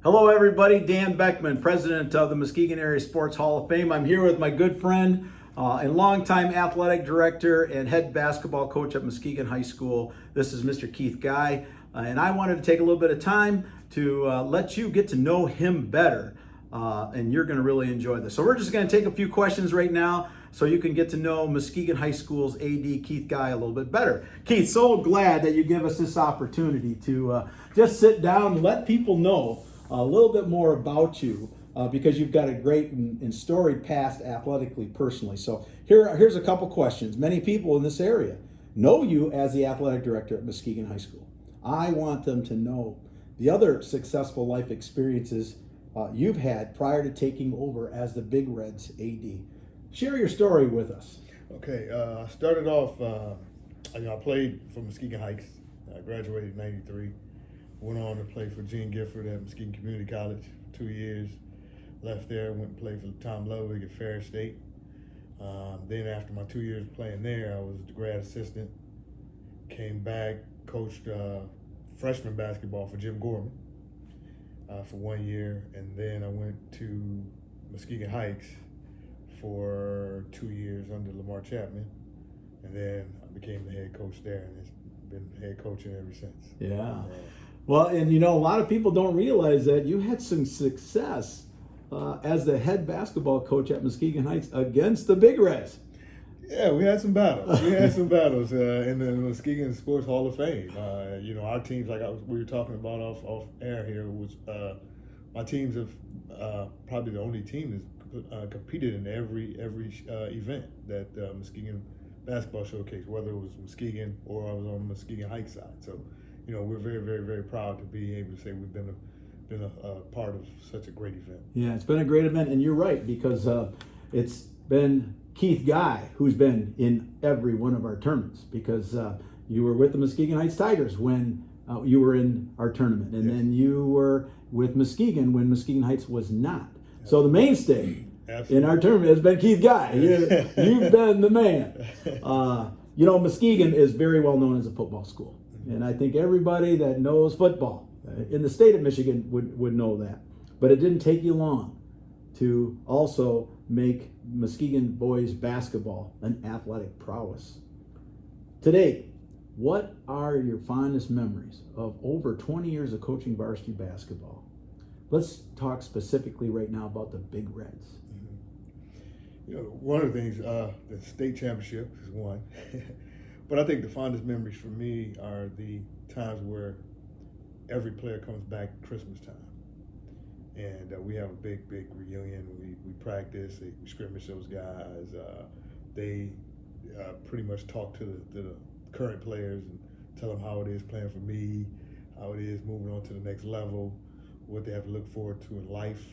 Hello, everybody. Dan Beckman, president of the Muskegon Area Sports Hall of Fame. I'm here with my good friend and longtime athletic director and head basketball coach at Muskegon High School. This is Mr. Keith Guy, and I wanted to take a little bit of time to let you get to know him better, and you're going to really enjoy this. So we're just going to take a few questions right now so you can get to know Muskegon High School's AD, Keith Guy, a little bit better. Keith, so glad that you give us this opportunity to just sit down and let people know a little bit more about you because you've got a great and storied past athletically, personally. So here's a couple questions. Many people in this area know you as the athletic director at Muskegon High School. I want them to know the other successful life experiences you've had prior to taking over as the Big Reds AD. Share your story with us. Okay, I started off, I played for Muskegon Heights. I graduated in '93. Went on to play for Gene Gifford at Muskegon Community College for 2 years. Left there, went and played for Tom Ludwig at Ferris State. Then after my 2 years playing there, I was the grad assistant. Came back, coached freshman basketball for Jim Gorman for 1 year. And then I went to Muskegon Heights for 2 years under Lamar Chapman. And then I became the head coach there, and it's been head coaching ever since. Yeah. Well, and a lot of people don't realize that you had some success as the head basketball coach at Muskegon Heights against the Big Reds. Yeah, we had some battles. We had some battles in the Muskegon Sports Hall of Fame. Our teams, like we were talking about off air here, was my teams have probably the only team that's competed in every event that Muskegon basketball showcased, whether it was Muskegon or I was on the Muskegon Heights side. So, we're very, very, very proud to be able to say we've been a part of such a great event. Yeah, it's been a great event, and you're right, because it's been Keith Guy who's been in every one of our tournaments, because you were with the Muskegon Heights Tigers when you were in our tournament, and then you were with Muskegon when Muskegon Heights was not. So the mainstay in our tournament has been Keith Guy. You've been the man. Muskegon is very well known as a football school. And I think everybody that knows football in the state of Michigan would know that. But it didn't take you long to also make Muskegon boys basketball an athletic prowess. Today, what are your fondest memories of over 20 years of coaching varsity basketball? Let's talk specifically right now about the Big Reds. One of the things, the state championship is one. But I think the fondest memories for me are the times where every player comes back Christmas time. And we have a big reunion. We practice, we scrimmage those guys. They pretty much talk to the current players and tell them how it is playing for me, how it is moving on to the next level, what they have to look forward to in life.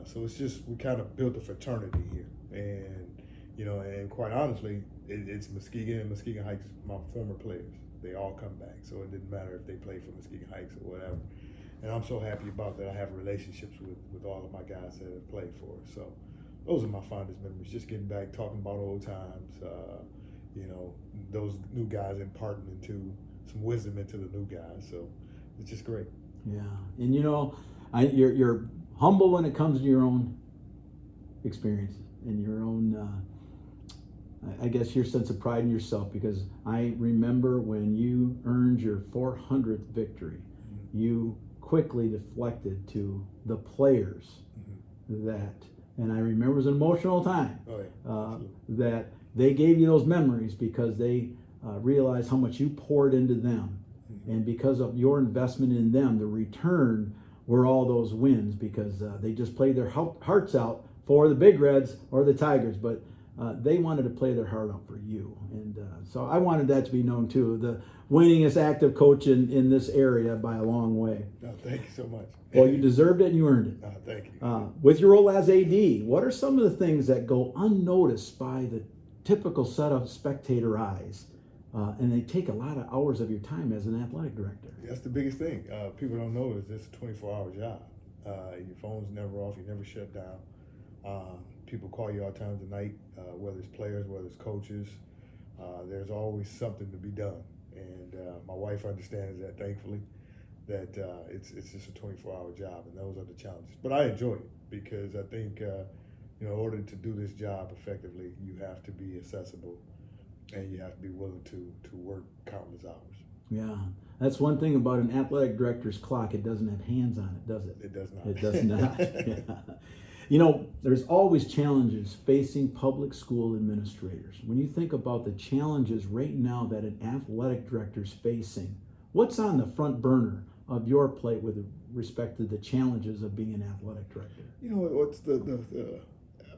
So it's just, we kind of built a fraternity here. And quite honestly, it's Muskegon and Muskegon Heights, my former players. They all come back. So it didn't matter if they played for Muskegon Heights or whatever. And I'm so happy about that. I have relationships with all of my guys that have played for us. So those are my fondest memories, just getting back, talking about old times, those new guys imparting into some wisdom into the new guys. So it's just great. Yeah. And you're humble when it comes to your own experiences and your own, I guess, your sense of pride in yourself, because I remember when you earned your 400th victory, you quickly deflected to the players and I remember it was an emotional time, that they gave you those memories because they realized how much you poured into them. And because of your investment in them, the return were all those wins, because they just played their hearts out for the Big Reds or the Tigers, but they wanted to play their heart out for you. And so I wanted that to be known too. The winningest active coach in this area by a long way. No, thank you so much. Well, you deserved it and you earned it. No, thank you. With your role as AD, what are some of the things that go unnoticed by the typical set of spectator eyes? And they take a lot of hours of your time as an athletic director. That's the biggest thing. People don't know is it's a 24-hour job. Your phone's never off. You never shut down. People call you all times of night, whether it's players, whether it's coaches. There's always something to be done. And my wife understands that, thankfully. that it's just a 24-hour job, and those are the challenges. But I enjoy it because I think in order to do this job effectively, you have to be accessible, and you have to be willing to work countless hours. Yeah, that's one thing about an athletic director's clock. It doesn't have hands on it, does it? It does not. It does not. Yeah. You know, there's always challenges facing public school administrators. When you think about the challenges right now that an athletic director's facing, what's on the front burner of your plate with respect to the challenges of being an athletic director? You know, what's the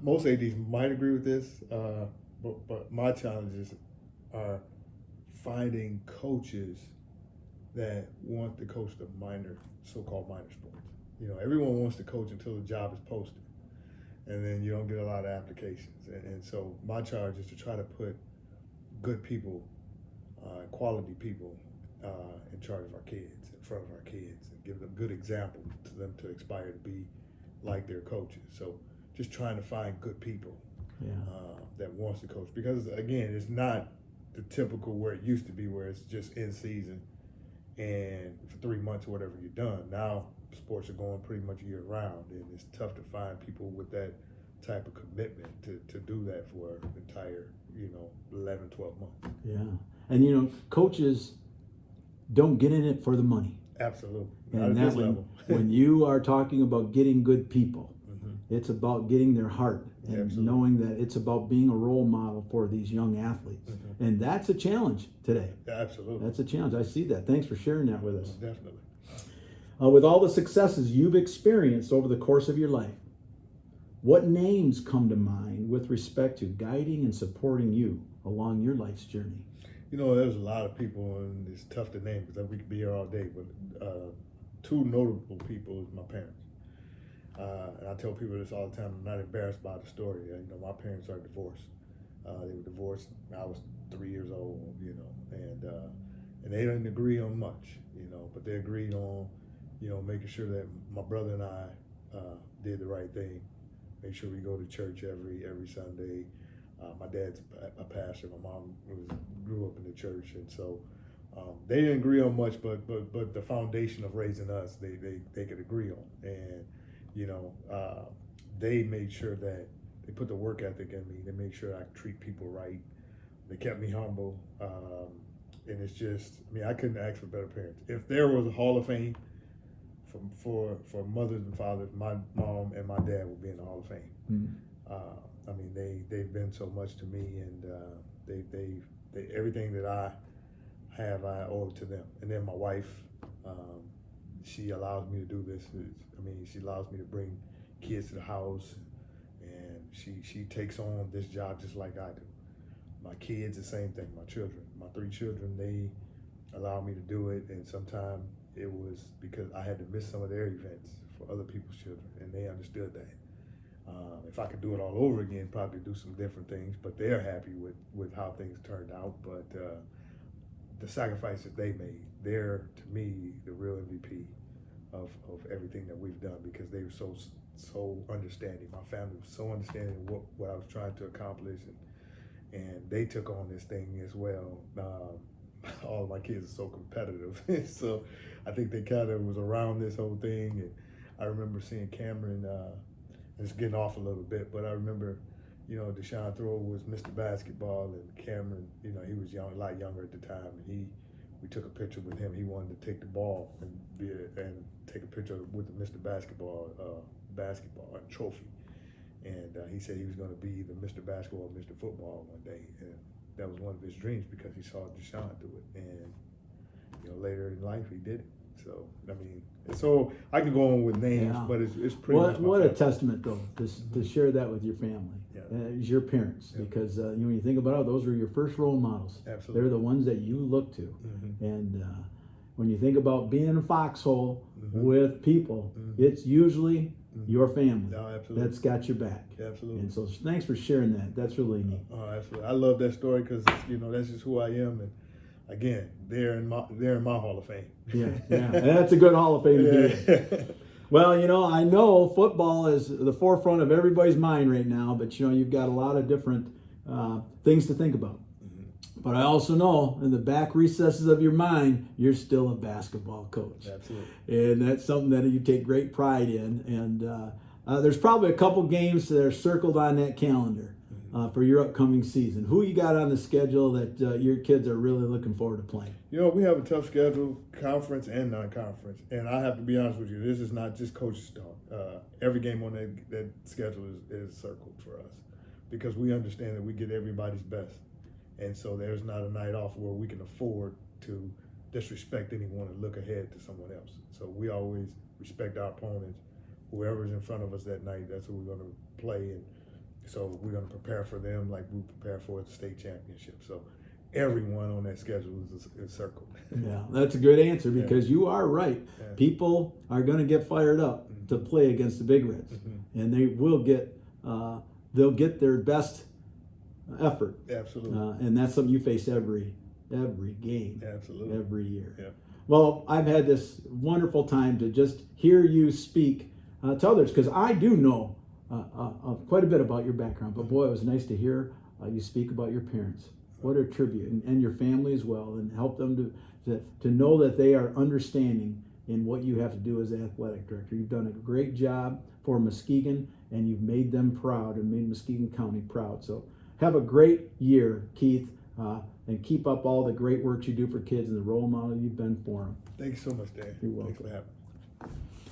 most ADs might agree with this, but my challenges are finding coaches that want to coach the so-called minor sports. You know, everyone wants to coach until the job is posted, and then you don't get a lot of applications. And so my charge is to try to put good people, quality people, in charge of our kids, in front of our kids, and give them good examples to them to aspire to be like their coaches. So just trying to find good people that wants to coach, because again, it's not the typical where it used to be, where it's just in season and for 3 months or whatever you're done. Now sports are going pretty much year round, and it's tough to find people with that type of commitment to do that for an entire 11, 12 months. Yeah, and coaches don't get in it for the money. Absolutely. And that when you are talking about getting good people, it's about getting their heart and knowing that it's about being a role model for these young athletes. And that's a challenge today. Absolutely. That's a challenge. I see that. Thanks for sharing that with us. Definitely. With all the successes you've experienced over the course of your life, what names come to mind with respect to guiding and supporting you along your life's journey? There's a lot of people, and it's tough to name because we could be here all day, but two notable people is my parents. And I tell people this all the time. I'm not embarrassed by the story. My parents are divorced. They were divorced when I was 3 years old, and they didn't agree on much, but they agreed on, making sure that my brother and I did the right thing. Make sure we go to church every Sunday. My dad's a pastor. My mom grew up in the church, and so they didn't agree on much, but the foundation of raising us, they could agree on. And they made sure that they put the work ethic in me. They made sure I treat people right. They kept me humble, and it's just, I couldn't ask for better parents. If there was a Hall of Fame for mothers and fathers, my mom and my dad would be in the Hall of Fame. Mm-hmm. They've been so much to me, and they everything that I have, I owe to them. And then my wife, she allows me to do this. She allows me to bring kids to the house, and she takes on this job just like I do. My kids, the same thing. My children, my 3 children, they allow me to do it, and sometimes it was because I had to miss some of their events for other people's children, and they understood that. If I could do it all over again, probably do some different things, but they're happy with how things turned out. But the sacrifices they made, they're, to me, the real MVP of everything that we've done, because they were so understanding. My family was so understanding of what I was trying to accomplish, and they took on this thing as well. All of my kids are so competitive, so I think they kind of was around this whole thing. And I remember seeing Cameron, it's getting off a little bit, but I remember, Deshaun Throw was Mr. Basketball, and Cameron, he was a lot younger at the time, and we took a picture with him. He wanted to take the ball and take a picture with the Mr. Basketball trophy, and he said he was going to be the Mr. Basketball, Mr. Football one day, and that was one of his dreams because he saw Deshaun do it, and later in life he did it. So I can go on with names, but it's pretty much what a testament, though, to share that with your family, as your parents, because when you think about it, those were your first role models. Absolutely. They're the ones that you look to, and when you think about being in a foxhole with people, it's usually your family that's got your back. Absolutely. And so thanks for sharing that. That's really neat. Oh, absolutely. I love that story because that's just who I am, and again, they're in my Hall of Fame. Yeah, that's a good Hall of Fame to be in. Well, I know football is the forefront of everybody's mind right now, but you've got a lot of different things to think about. But I also know in the back recesses of your mind, you're still a basketball coach. Absolutely. And that's something that you take great pride in. And there's probably a couple games that are circled on that calendar for your upcoming season. Who you got on the schedule that your kids are really looking forward to playing? You know, we have a tough schedule, conference and non-conference. And I have to be honest with you, this is not just coach's talk. Every game on that schedule is circled for us because we understand that we get everybody's best. And so there's not a night off where we can afford to disrespect anyone and look ahead to someone else. So we always respect our opponents. Whoever's in front of us that night, that's who we're going to play. And so we're going to prepare for them like we prepare for the state championship. So everyone on that schedule is circled. Yeah, that's a good answer because you are right. Yeah. People are going to get fired up to play against the Big Reds, and they will get they'll get their best effort. Absolutely. And that's something you face every game, Absolutely. every year. Yeah. Well, I've had this wonderful time to just hear you speak to others because I do know quite a bit about your background. But boy, it was nice to hear you speak about your parents. What a tribute, and your family as well, and help them to know that they are understanding in what you have to do as the athletic director. You've done a great job for Muskegon, and you've made them proud and made Muskegon County proud. So have a great year, Keith, and keep up all the great work you do for kids and the role model you've been for them. Thanks so much, Dan. You're welcome. Thanks for having me.